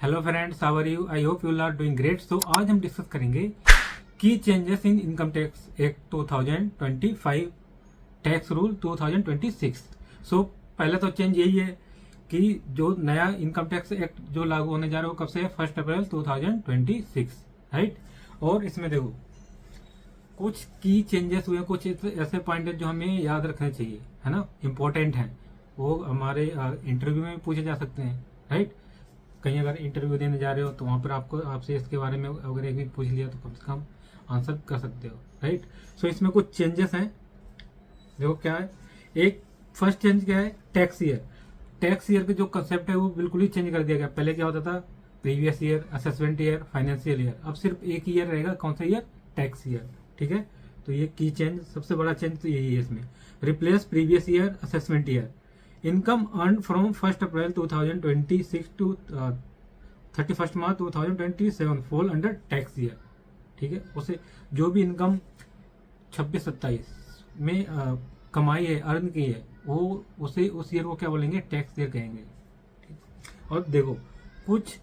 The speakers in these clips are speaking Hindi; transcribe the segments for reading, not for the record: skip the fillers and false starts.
Hello friends, how are you? I hope you are doing great. So आज हम डिस्कस करेंगे की changes in income tax act 2025 tax rule 2026। सो पहला तो चेंज यही है कि जो नया इनकम टैक्स एक्ट जो लागू होने जा रहा है वो कब से है? 1 अप्रैल 2026, राइट। और इसमें देखो कुछ की चेंजेस हुए, कुछ ऐसे पॉइंट है जो हमें याद रखने चाहिए, है ना, इम्पोर्टेंट हैं। वो हमारे इंटरव्यू में पूछे जा सकते हैं, राइट। कहीं अगर इंटरव्यू देने जा रहे हो तो वहाँ पर आपसे इसके बारे में अगर एक भी पूछ लिया तो कम से कम आंसर कर सकते हो, राइट। सो इसमें कुछ चेंजेस हैं। देखो क्या है, एक फर्स्ट चेंज क्या है? Tax year. टैक्स ईयर का जो कंसेप्ट है वो बिल्कुल ही चेंज कर दिया गया। पहले क्या होता था? Previous year, assessment year, financial year. अब सिर्फ एक ईयर रहेगा। कौन सा ईयर? टैक्स ईयर, ठीक है। तो ये की चेंज, सबसे बड़ा चेंज तो यही है इसमें। Replace previous year, assessment year. Income earn from 1 April 2026 to 31 March 2027 fall under tax year, ठीक है। उसे जो भी इनकम 26-27 में कमाई है, अर्न की है, वो उसे उस ईयर को क्या बोलेंगे? टैक्स ईयर कहेंगे, ठीक। और देखो कुछ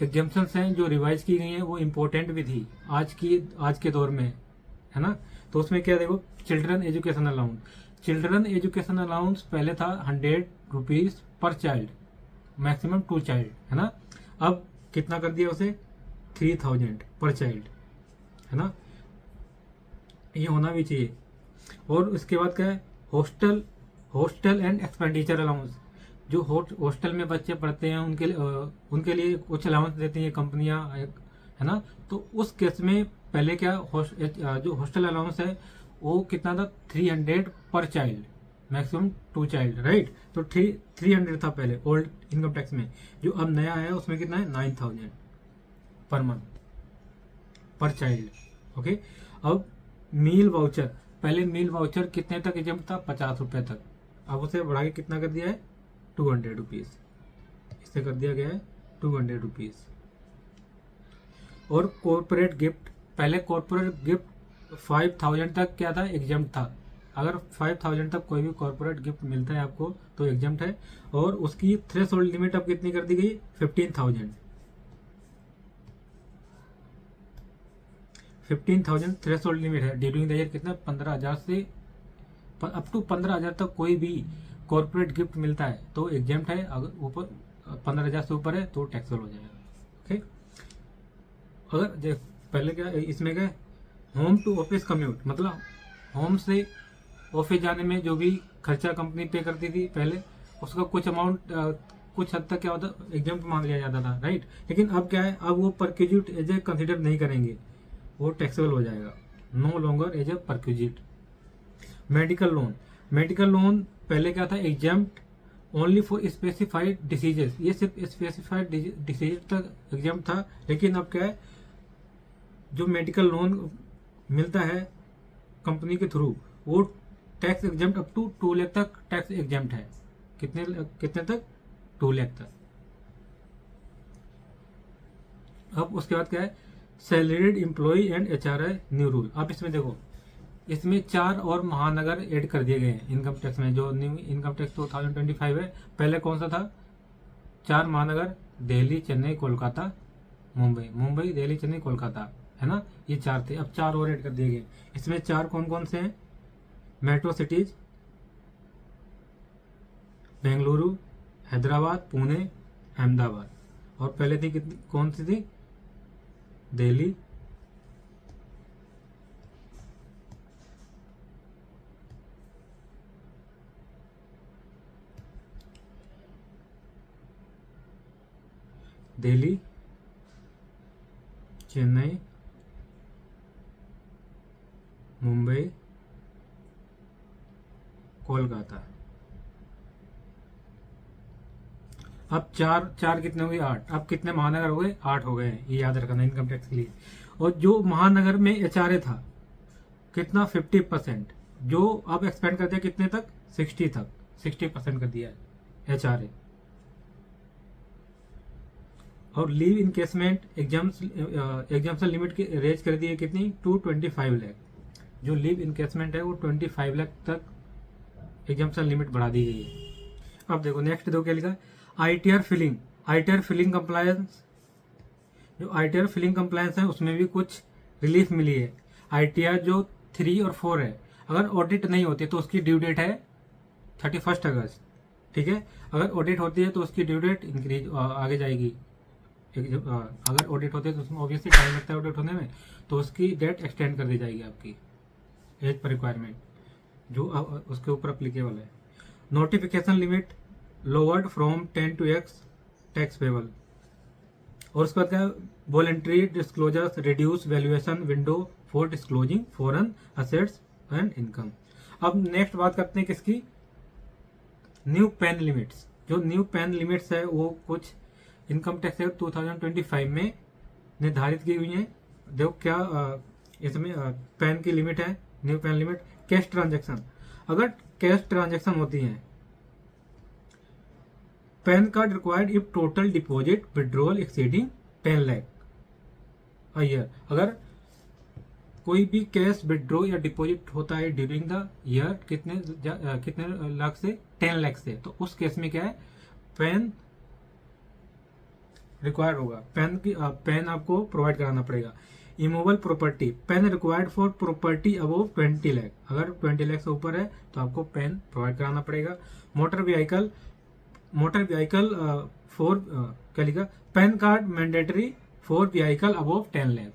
एग्जाम्पन्स हैं जो रिवाइज की गई हैं, वो इम्पोर्टेंट भी थी आज के दौर में, है ना। तो उसमें क्या, देखो, children education allowance. Children education allowance पहले था 100 rupees per child, maximum 2 child, है ना। अब कितना कर दिया उसे? 3000 पर चाइल्ड, है ना। ये होना भी चाहिए। और उसके बाद क्या है? Hostel and expenditure allowance. जो हॉस्टल में बच्चे पढ़ते हैं उनके लिए कुछ अलाउंस देती हैं कंपनियां, है ना। तो उस केस में पहले क्या, जो हॉस्टल अलाउंस है वो कितना था? 300 पर चाइल्ड, मैक्सिमम 2 चाइल्ड, राइट। तो 300 था पहले ओल्ड इनकम टैक्स में। जो अब नया है उसमें कितना है? 9000 पर मंथ पर चाइल्ड, ओके। अब मील वाउचर। पहले मील वाउचर कितने तक एग्जाम्प्ट था? 50 रुपए तक। अब उसे बढ़ा के कितना कर दिया है? 200 रुपीज। इससे कर दिया गया है 200 रुपीज। और कॉर्पोरेट गिफ्ट। पहले कॉर्पोरेट गिफ्ट 5000 तक क्या था? एग्जाम्प्ट था। अगर 5000 तक कोई भी कॉर्पोरेट गिफ्ट मिलता है आपको तो एग्जाम्प्ट है। और उसकी थ्रेशोल्ड लिमिट अब कितनी कर दी गई? 15,000 थ्रेशोल्ड लिमिट है। ड्यूरिंग द ईयर कितना? 15,000 से अप टू 15,000 तक कोई भी कॉर्पोरेट गिफ्ट मिलता है तो एग्जाम्प्ट है। अगर ऊपर 15,000 से ऊपर है तो टैक्सेबल हो जाएगा, ओके। अगर पहले क्या इसमें क्या, होम टू ऑफिस कम्यूट, मतलब होम से ऑफिस जाने में जो भी खर्चा कंपनी पे करती थी पहले, उसका कुछ अमाउंट कुछ हद तक क्या होता, एग्जाम्प्ट मान लिया जाता था, राइट। लेकिन अब क्या है, अब वो परक्यूजिट एज ए कंसिडर नहीं करेंगे, वो टैक्सेबल हो जाएगा। No longer as a perquisite. Medical loan पहले क्या था? Exempt only for specified diseases. ये सिर्फ स्पेसिफाइड डिसीज तक एग्जाम्प्ट था। लेकिन अब क्या है, जो मेडिकल लोन मिलता है कंपनी के थ्रू, वो tax exempt up to 2 lakh तक टैक्स एग्जाम्प्ट है। कितने तक? 2 लाख तक। अब उसके बाद क्या है? Salaried employ and HRI new rule. अब इसमें देखो, इसमें 4 और महानगर ऐड कर दिए गए हैं इनकम टैक्स में। जो न्यू इनकम टैक्स 2025 है, पहले कौन सा था? 4 महानगर, दिल्ली, चेन्नई, कोलकाता, मुंबई, दिल्ली, चेन्नई, कोलकाता, है ना। ये 4 थे, अब 4 और ऐड कर दिए गए। इसमें 4 कौन कौन से हैं? Metro cities, Bengaluru, Hyderabad, Pune, Ahmedabad. और पहले थी कितनी, कौन सी थी? दिल्ली, चेन्नई, मुंबई, कोलकाता। अब चार कितने हो गए? 8। अब कितने महानगर हो गए? 8 हो गए हैं। ये याद रखना इनकम टैक्स के लिए। और जो महानगर में HRA था कितना? 50%। जो अब एक्सपेंड कर दिया कितने तक? 60 तक, 60% कर दिया है HRA। और लीव इनकेसमेंट एग्जाम्पशन लिमिट की रेज कर दी है कितनी? टू 25 लाख। जो लीव इनकेसमेंट है वो 25 लाख तक एग्जाम्पशन लिमिट बढ़ा दी गई है। अब देखो नेक्स्ट, देखो क्या लिखा? ITR filing. ITR filing compliance, जो ITR फिलिंग कंप्लायंस है उसमें भी कुछ रिलीफ मिली है। ITR जो 3 और 4 है, अगर ऑडिट नहीं होती तो उसकी ड्यू डेट है 31 अगस्त, ठीक है। अगर ऑडिट होती है तो उसकी ड्यू डेट इंक्रीज आगे जाएगी। अगर ऑडिट होती है तो उसमें ऑब्वियसली टाइम लगता है ऑडिट होने में, तो उसकी डेट एक्सटेंड कर दी जाएगी आपकी एज पर रिक्वायरमेंट, जो उसके ऊपर अप्लीकेबल है। Notification limit lowered from 10 to X tax payable. और उसके बाद क्या, voluntary disclosures reduce valuation window for disclosing foreign assets and income. अब नेक्स्ट बात करते हैं किसकी, न्यू पैन लिमिट्स। जो न्यू पैन लिमिट्स है वो कुछ इनकम टैक्स एक्ट 2025 में निर्धारित की हुई है। देखो क्या इसमें पैन की लिमिट है, new pan limit. Cash transaction, अगर कैश ट्रांजैक्शन होती है, pan card required if total deposit withdrawal exceeding 10 lakh a year. अगर कोई भी कैश विड्रॉ या डिपॉजिट होता है ड्यूरिंग द ईयर कितने लाख से, 10 लाख से, तो उस केस में क्या है, पैन रिक्वायर्ड होगा। पैन आपको प्रोवाइड कराना पड़ेगा। Immovable property, pan required for property above 20 lakh, अगर 20 लाख से ऊपर है तो आपको पैन प्रोवाइड कराना पड़ेगा। मोटर व्हीकल फॉर क्या लिखा, pan card mandatory for vehicle above 10 lakh,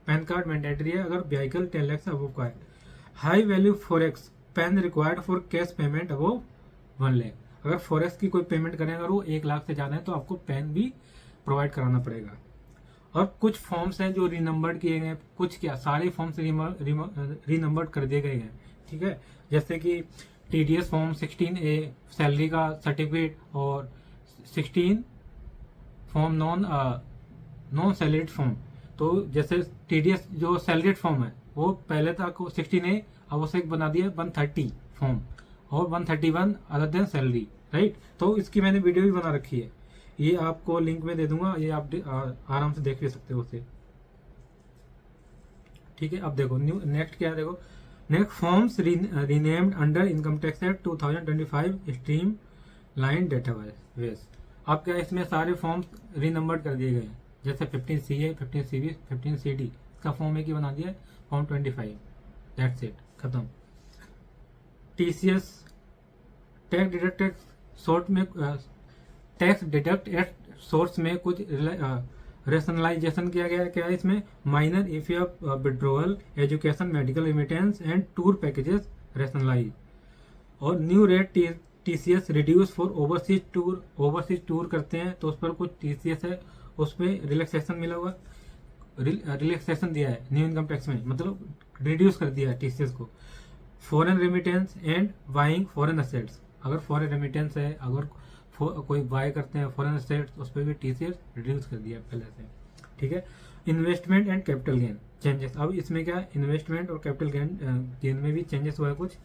pan card mandatory है अगर व्हीकल 10 लाख से अबव का है। High value forex, pan required for cash payment above 1 lakh, अगर फॉरेक्स की कोई पेमेंट करें अगर वो 1 लाख से ज़्यादा है तो आपको पैन भी प्रोवाइड कराना पड़ेगा। और कुछ फॉर्म्स हैं जो रीनंबर्ड किए गए, कुछ क्या सारे फॉर्म्स रीनंबर्ड कर दिए गए हैं, ठीक है। जैसे कि TDS फॉर्म 16A सैलरी का सर्टिफिकेट, और 16 फॉर्म नॉन सैलरीड फॉर्म। तो जैसे TDS जो सैलरीड फॉर्म है वो पहले था 16A, अब उसे बना दिया 130 फॉर्म, और 131 अदर देन सैलरी, राइट। तो इसकी मैंने वीडियो भी बना रखी है, ये आपको लिंक में दे दूंगा, ये आप आराम से देख ले सकते हो उसे, ठीक है। अब देखो नेक्स्ट क्या है, देखो next forms renamed under income tax act 2025 stream line database. अब क्या इसमें सारे फॉर्म्स रीनंबर्ड कर दिए गए हैं, जैसे 15CA 15CB 15CD इसका फॉर्म एक ही बना दिया है, फॉर्म 25, दैट्स इट, खत्म। TCS टैक्स डिडक्ट शॉर्ट में टैक्स डिडक्ट एट सोर्स में कुछ रेशनलाइजेशन किया गया है। क्या है इसमें, minor if of withdrawal education medical remittance and tour packages rationalize. और new rate TCS reduce for overseas tour करते हैं तो उस पर कुछ TCS है, उस पर रिलैक्सेशन मिला हुआ, रिलैक्सेशन दिया है न्यू इनकम टैक्स में, मतलब रिड्यूस कर दिया है TCS को। Foreign remittance and buying foreign assets, अगर फॉरेन रेमिटेंस है, अगर कोई बाय करते हैं फॉरेन असेट्स, उस पर भी TCS रिड्यूस कर दिया पहले से, ठीक है। Investment and capital gain changes, अब इसमें क्या इन्वेस्टमेंट और कैपिटल गेन में भी चेंजेस हुआ है कुछ।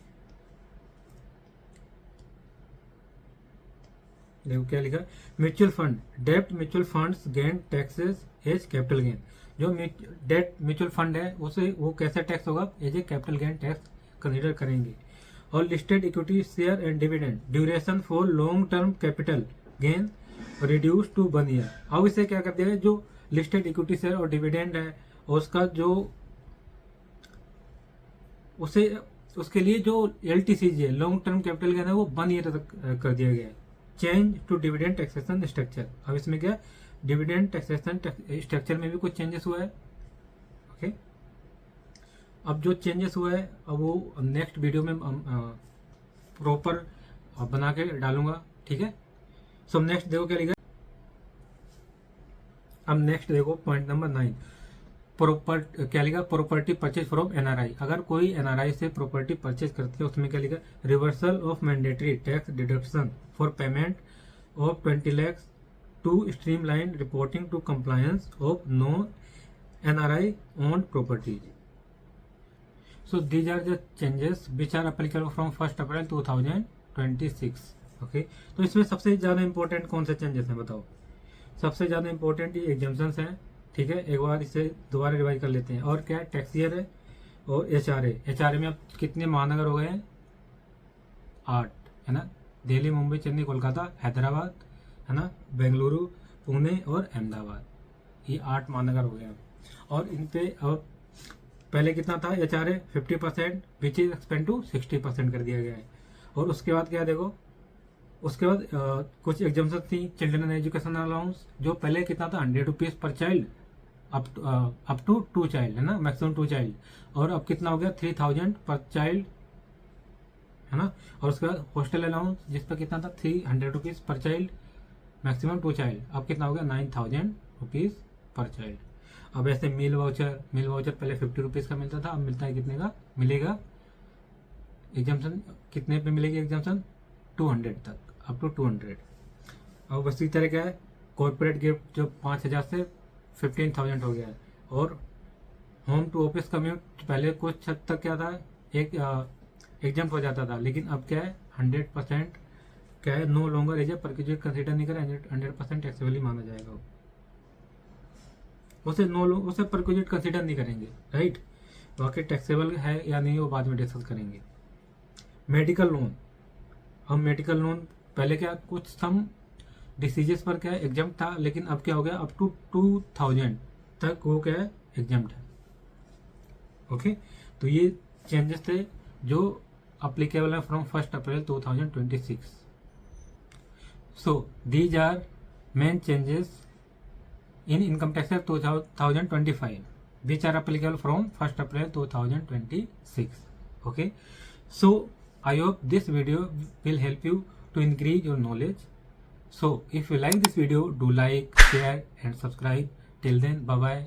देखो क्या लिखा, म्यूचुअल फंड डेब्ट mutual funds gain taxes as capital gain. जो डेट म्यूचुअल फंड है उसे वो कैसे टैक्स होगा, as a capital gain tax consider करेंगे। और listed equity share and dividend duration for long term capital gain reduce to 1 year. अब इसे क्या कर दिया है, जो लिस्टेड इक्विटी शेयर और डिविडेंड है उसका जो उसके लिए जो LTCG है लॉन्ग टर्म कैपिटल गेन है वो 1 ईयर तक कर दिया गया है। Change to dividend taxation structure, अब इसमें क्या डिविडेंड टैक्सेशन स्ट्रक्चर में भी कुछ चेंजेस हुआ है, ओके। अब जो चेंजेस हुआ है अब वो नेक्स्ट वीडियो में प्रॉपर बना के डालूंगा, ठीक है। सो नेक्स्ट देखो क्या लिखा, अब नेक्स्ट देखो पॉइंट नंबर 9, क्या लिखा, प्रॉपर्टी परचेज फ्रॉम NRI। अगर कोई NRI से प्रॉपर्टी परचेज करती है उसमें क्या लिखा, reversal of mandatory tax deduction for payment of 20 lakh to streamline reporting to compliance of no NRI owned properties. So these are the changes which are applicable from 1st April 2026, okay। तो इसमें सबसे ज़्यादा इंपॉर्टेंट कौन से चेंजेस हैं बताओ। सबसे ज़्यादा इंपॉर्टेंट ये एग्जाम्पन्स हैं, ठीक है। एक बार इसे दोबारा रिवाइज कर लेते हैं। और क्या है, टैक्स ईयर है और HRA में अब कितने महानगर हो गए हैं, 8 है ना, दिल्ली मुंबई चेन्नई कोलकाता हैदराबाद है ना, बेंगलुरु पुणे और अहमदाबाद, ये 8 महानगर हो गया। और इन पे और पहले कितना था HRA 50%, which is expand to 60% कर दिया गया है। और उसके बाद क्या देखो, उसके बाद कुछ एग्जाम्पन थी। चिल्ड्रन एजुकेशन अलाउंस जो पहले कितना था 100 rupees per child, up to 2 child है ना, मैक्सिमम 2 चाइल्ड, और अब कितना हो गया 3000 पर चाइल्ड है ना। और उसके बाद हॉस्टल अलाउंस जिस पर कितना था 300 rupees per child, maximum 2 child, अब कितना हो गया 9000 रुपीज पर चाइल्ड। अब ऐसे मील वाउचर पहले 50 रुपीज का मिलता था, अब मिलता है कितने का मिलेगा, एग्जाम्पन कितने पे मिलेगी एग्जाम्पन 200 तक, अप टू 200। अब इसी तरह क्या है, कॉर्पोरेट गिफ्ट जो 5000 से 15,000 हो गया है। और होम टू ऑफिस कम्यूट पहले कुछ हद तक क्या था, एक एग्जाम हो जाता था, लेकिन अब क्या है 100% क्या है, no longer as a prerequisite consider नहीं करें, 100% टैक्सेबल माना जाएगा। उसे परक्यूजेट कंसिडर नहीं करेंगे, राइट। बाकी टैक्सेबल है या नहीं वो बाद में डिस्कस करेंगे। मेडिकल लोन, हम मेडिकल लोन पहले क्या कुछ सम डिसीजेस पर क्या एग्जाम था, लेकिन अब क्या हो गया अप टू 2000 तक वो क्या है एग्जाम है। ओके, तो ये चेंजेस थे जो अप्लीकेबल है from 1 April 2026। So these are main changes in income tax act 2025 which are applicable from 1st April 2026. Okay, so I hope this video will help you to increase your knowledge. So if you like this video, do like, share and subscribe. Till then, bye bye.